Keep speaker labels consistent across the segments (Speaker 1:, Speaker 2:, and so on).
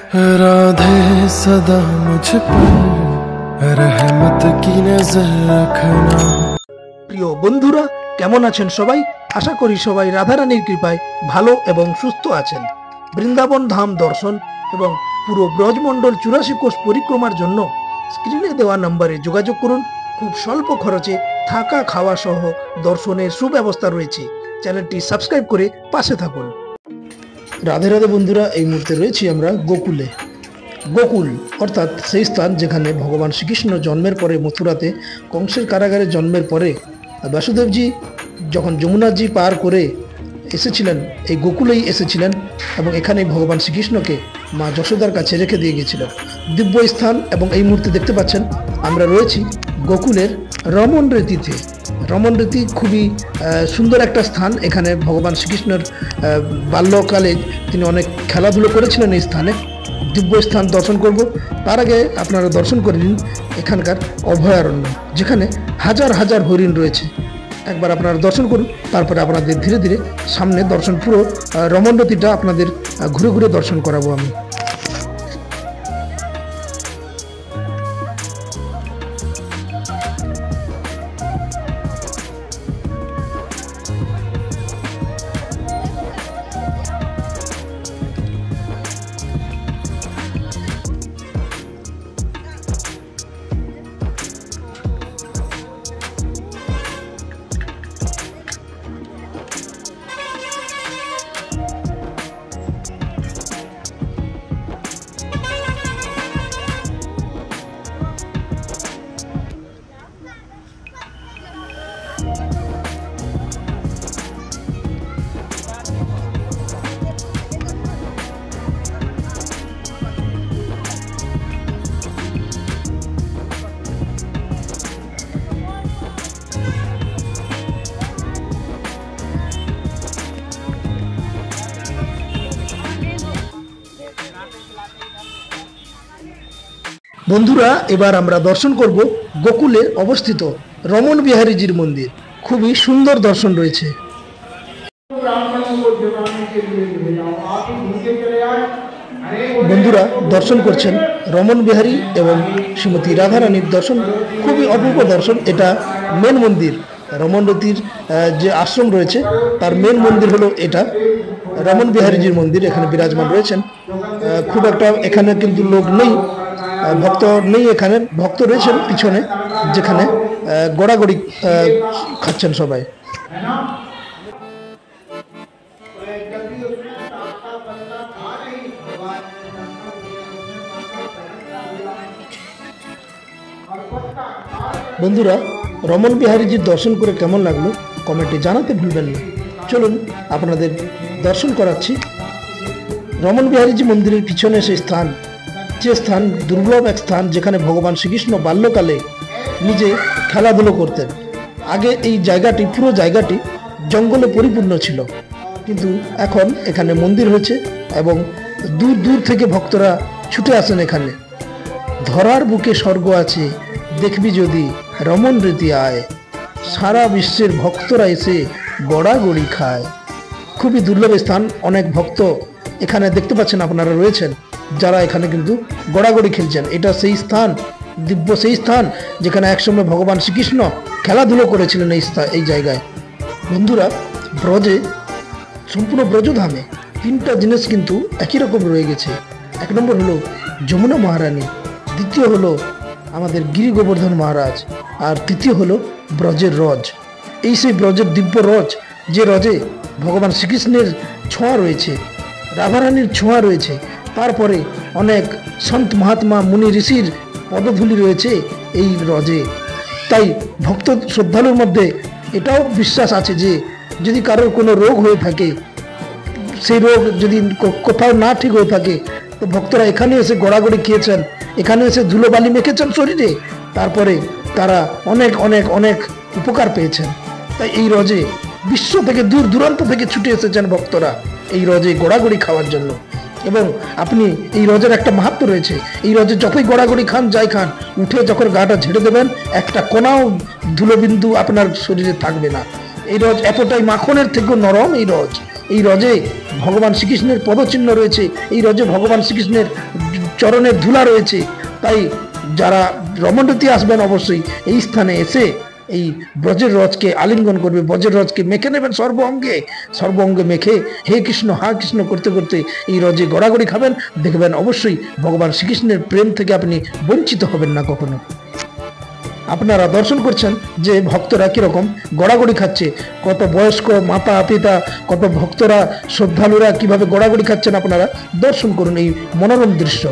Speaker 1: राधे सदा मुझ पर रहमत की नजर रखना।
Speaker 2: প্রিয় বন্ধুরা, কেমন আছেন সবাই? আশা করি সবাই রাধারানীর কৃপায় ভালো এবং সুস্থ আছেন। বৃন্দাবন ধাম দর্শন এবং পুরো ব্রজমণ্ডল 84 কোষ পরিক্রমার জন্য স্ক্রিনে দেওয়া নম্বরে যোগাযোগ করুন। খুব স্বল্প খরচে থাকা খাওয়া সহ দর্শনের সুব্যবস্থা রয়েছে। চ্যানেলটি সাবস্ক্রাইব করে পাশে থাকুন। রাধে রাধে বন্ধুরা, এই মুহূর্তে রয়েছি আমরা গোকুলে। গোকুল অর্থাৎ সেই স্থান যেখানে ভগবান শ্রীকৃষ্ণ জন্মের পরে মথুরাতে কংসের কারাগারে জন্মের পরে বাসুদেবজি যখন যমুনাজি পার করে এসেছিলেন, এই গোকুলেই এসেছিলেন এবং এখানেই ভগবান শ্রীকৃষ্ণকে মা যশোদার কাছে রেখে দিয়ে গিয়েছিলেন। দিব্য স্থান। এবং এই মুহূর্তে দেখতে পাচ্ছেন আমরা রয়েছি গোকুলের রমণ রীতিতে। রমণ রীতি খুবই সুন্দর একটা স্থান। এখানে ভগবান শ্রীকৃষ্ণের বাল্যকালে তিনি অনেক খেলাধুলো করেছিলেন এই স্থানে। দিব্য স্থান দর্শন করব। তার আগে আপনারা দর্শন করে নিন এখানকার অভয়ারণ্য, যেখানে হাজার হাজার হরিণ রয়েছে। একবার আপনারা দর্শন করুন, তারপরে আপনাদের ধীরে ধীরে সামনে দর্শন পুরো রমণরতিটা আপনাদের ঘুরে ঘুরে দর্শন করাবো আমি। বন্ধুরা, এবার আমরা দর্শন করব গোকুলে অবস্থিত রমণ বিহারীজির মন্দির। খুবই সুন্দর দর্শন রয়েছে। বন্ধুরা দর্শন করছেন রমণ বিহারী এবং শ্রীমতী রাধারানীর দর্শন। খুবই অপূর্ব দর্শন। এটা মেন মন্দির। রমণরতির যে আশ্রম রয়েছে তার মেন মন্দির হলো এটা রমণ বিহারীজির মন্দির। এখানে বিরাজমান রয়েছেন। খুব একটা এখানে কিন্তু লোক নেই, ভক্ত নেই। এখানে ভক্ত রয়েছেন পিছনে, যেখানে গড়াগড়ি খাচ্ছেন সবাই। বন্ধুরা, রমণ বিহারীজির দর্শন করে কেমন লাগলো কমেন্টে জানাতে ভুলবেন না। চলুন আপনাদের দর্শন করাচ্ছি। রমণ বিহারীজি মন্দিরের পিছনে সেই স্থান, যে স্থান দুর্লভ এক স্থান, যেখানে ভগবান শ্রীকৃষ্ণ বাল্যকালে নিজে খেলাধুলো করতেন। আগে এই জায়গাটি, পুরো জায়গাটি জঙ্গলে পরিপূর্ণ ছিল, কিন্তু এখন এখানে মন্দির হয়েছে এবং দূর দূর থেকে ভক্তরা ছুটে আসেন এখানে। ধরার বুকে স্বর্গ আছে, দেখবি যদি রমণ রীতি আয়, সারা বিশ্বের ভক্তরা এসে গড়াগড়ি খায়। খুবই দুর্লভ স্থান। অনেক ভক্ত এখানে দেখতে পাচ্ছেন আপনারা রয়েছেন, যারা এখানে কিন্তু গড়াগড়ি খেলছেন। এটা সেই স্থান, দিব্য সেই স্থান যেখানে একসময় ভগবান শ্রীকৃষ্ণ খেলাধুলো করেছিলেন এই জায়গায়। বন্ধুরা, ব্রজে, সম্পূর্ণ ব্রজধামে তিনটা জিনিস কিন্তু একই রকম রয়ে গেছে। এক নম্বর হলো যমুনা মহারানী, দ্বিতীয় হলো আমাদের গিরি গোবর্ধন মহারাজ, আর তৃতীয় হলো ব্রজের রজ। এই সেই ব্রজের দিব্য রজ, যে রজে ভগবান শ্রীকৃষ্ণের ছোঁয়া রয়েছে, রাধারানীর ছোঁয়া রয়েছে। তারপরে অনেক সন্ত মহাত্মা মুনি ঋষির পদধূলি রয়েছে এই রজে। তাই ভক্ত শ্রদ্ধালুর মধ্যে এটাও বিশ্বাস আছে যে যদি কারোর কোনো রোগ হয়ে থাকে, সেই রোগ যদি কোথাও না ঠিক হয়ে থাকে, তো ভক্তরা এখানে এসে গড়াগড়ি খেয়েছেন, এখানে এসে ধুলোবালি মেখেছেন শরীরে, তারপরে তারা অনেক অনেক অনেক উপকার পেয়েছেন। তাই এই রজে বিশ্ব থেকে দূর দূরান্ত থেকে ছুটে এসেছেন ভক্তরা এই রজে গড়াগড়ি খাওয়ার জন্য। এবং আপনি এই রজের একটা মাহাত্ম্য রয়েছে। এই রজে যতই গড়াগড়ি খান, যাই খান, উঠে যখন গাটা ঝেড়ে দেবেন, একটা কোনাও ধুলোবিন্দু আপনার শরীরে থাকবে না। এই রজ এতটাই মাখনের থেকেও নরম। এই রজ এই রজে ভগবান শ্রীকৃষ্ণের পদচিহ্ন রয়েছে, এই রজে ভগবান শ্রীকৃষ্ণের চরণের ধুলা রয়েছে। তাই যারা রমণরতি আসবেন অবশ্যই এই স্থানে এসে এই ব্রজের রজকে আলিঙ্গন করবে, ব্রজের রজকে মেখে নেবেন সর্ব অঙ্গে মেখে হে কৃষ্ণ হা কৃষ্ণ করতে করতে এই রজে গড়াগড়ি খাবেন। দেখবেন অবশ্যই ভগবান শ্রীকৃষ্ণের প্রেম থেকে আপনি বঞ্চিত হবেন না কখনো। আপনারা দর্শন করছেন যে ভক্তরা কিরকম গড়াগড়ি খাচ্ছে, কত বয়স্ক মাতা পিতা, কত ভক্তরা শ্রদ্ধালুরা কিভাবে গড়াগড়ি খাচ্ছেন, আপনারা দর্শন করুন এই মনোরম দৃশ্য।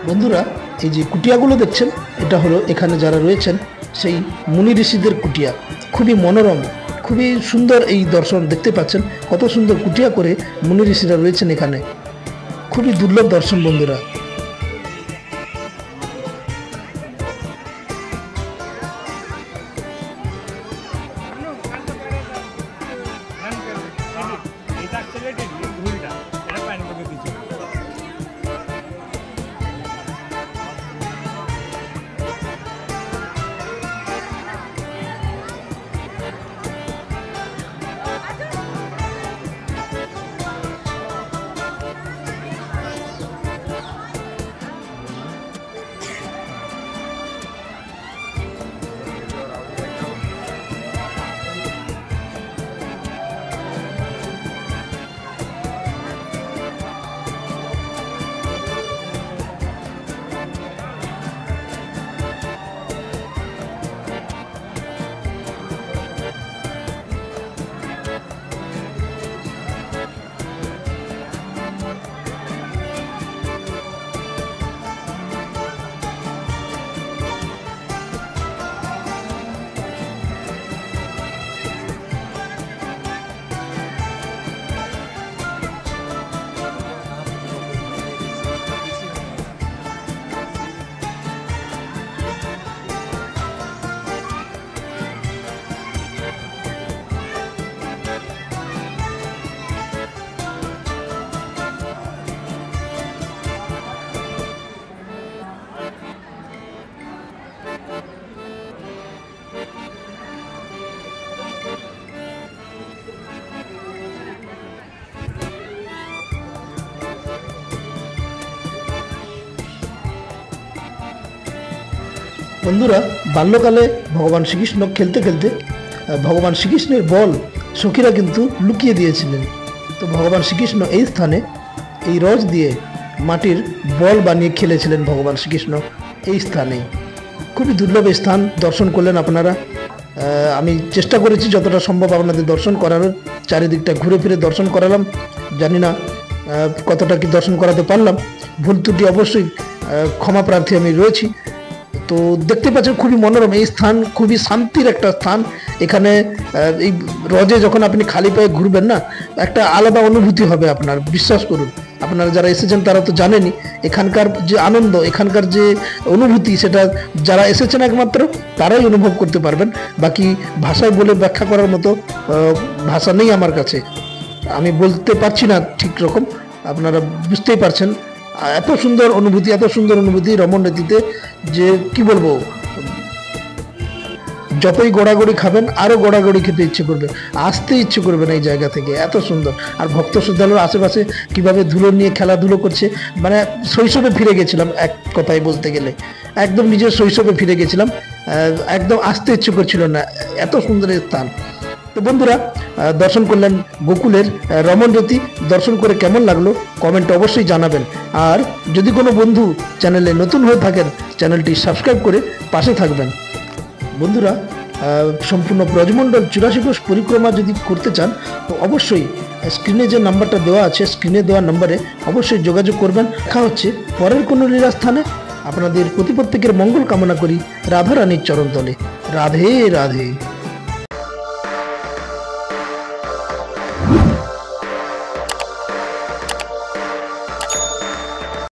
Speaker 2: বন্ধুরা, এই যে কুটিয়াগুলো দেখছেন, এটা হলো এখানে যারা রয়েছেন সেই মুনি ঋষিদের কুটিয়া। খুবই মনোরম, খুবই সুন্দর এই দর্শন দেখতে পাচ্ছেন, কত সুন্দর কুটিয়া করে মুনি ঋষিরা রয়েছেন এখানে। খুবই দুর্লভ দর্শন বন্ধুরা। বন্ধুরা, বাল্যকালে ভগবান শ্রীকৃষ্ণ খেলতে খেলতে ভগবান শ্রীকৃষ্ণের বল সখীরা কিন্তু লুকিয়ে দিয়েছিলেন। তো ভগবান শ্রীকৃষ্ণ এই স্থানে এই রস দিয়ে মাটির বল বানিয়ে খেলেছিলেন ভগবান শ্রীকৃষ্ণ এই স্থানে। খুবই দুর্লভ স্থান, দর্শন করলেন আপনারা। আমি চেষ্টা করেছি যতটা সম্ভব আপনাদের দর্শন করানোর, চারিদিকটা ঘুরে ফিরে দর্শন করালাম। জানি না কতটা কি দর্শন করাতে পারলাম, ভুল ত্রুটি অবশ্যই ক্ষমা প্রার্থী আমি রয়েছি। তো দেখতে পাচ্ছেন খুবই মনোরম এই স্থান, খুবই শান্তির একটা স্থান। এখানে এই রজে যখন আপনি খালি পায়ে ঘুরবেন না, একটা আলাদা অনুভূতি হবে আপনার, বিশ্বাস করুন। আপনারা যারা এসেছেন তারা তো জানেনই এখানকার যে আনন্দ, এখানকার যে অনুভূতি, সেটা যারা এসেছেন একমাত্র তারাই অনুভব করতে পারবেন। বাকি ভাষায় বলে ব্যাখ্যা করার মতো ভাষা নেই আমার কাছে, আমি বলতে পারছি না ঠিক রকম, আপনারা বুঝতেই পারছেন। এত সুন্দর অনুভূতি, এত সুন্দর অনুভূতি রমন রেতিতে, যে কি বলবো, যতই গোড়াগড়ি খাবেন আরও গোড়াগড়ি খেতে ইচ্ছে করবে, আসতে ইচ্ছে করবে না এই জায়গা থেকে, এত সুন্দর। আর ভক্ত শ্রদ্ধালুর আশেপাশে কিভাবে ধুলো নিয়ে খেলাধুলো করছে, মানে শৈশবে ফিরে গেছিলাম এক কথায় বলতে গেলে, একদম নিজের শৈশবে ফিরে গেছিলাম, একদম আসতে ইচ্ছে করছিল না, এত সুন্দর স্থান। তো বন্ধুরা, দর্শন করলেন গোকুলের রমন রেতি, দর্শন করে কেমন লাগলো কমেন্টে অবশ্যই জানাবেন। আর যদি কোনো বন্ধু চ্যানেলে নতুন হয়ে থাকেন, চ্যানেলটি সাবস্ক্রাইব করে পাশে থাকবেন। বন্ধুরা, সম্পূর্ণ ব্রজমণ্ডল 84 কোষ পরিক্রমা যদি করতে চান তো অবশ্যই স্ক্রিনে যে নাম্বারটা দেওয়া আছে, স্ক্রিনে দেওয়া নাম্বারে অবশ্যই যোগাযোগ করবেন। দেখা হচ্ছে পরের কোনো লীলাস্থানে। আপনাদের প্রত্যেকের মঙ্গল কামনা করি রাধারানীর চরণতলে। রাধে রাধে।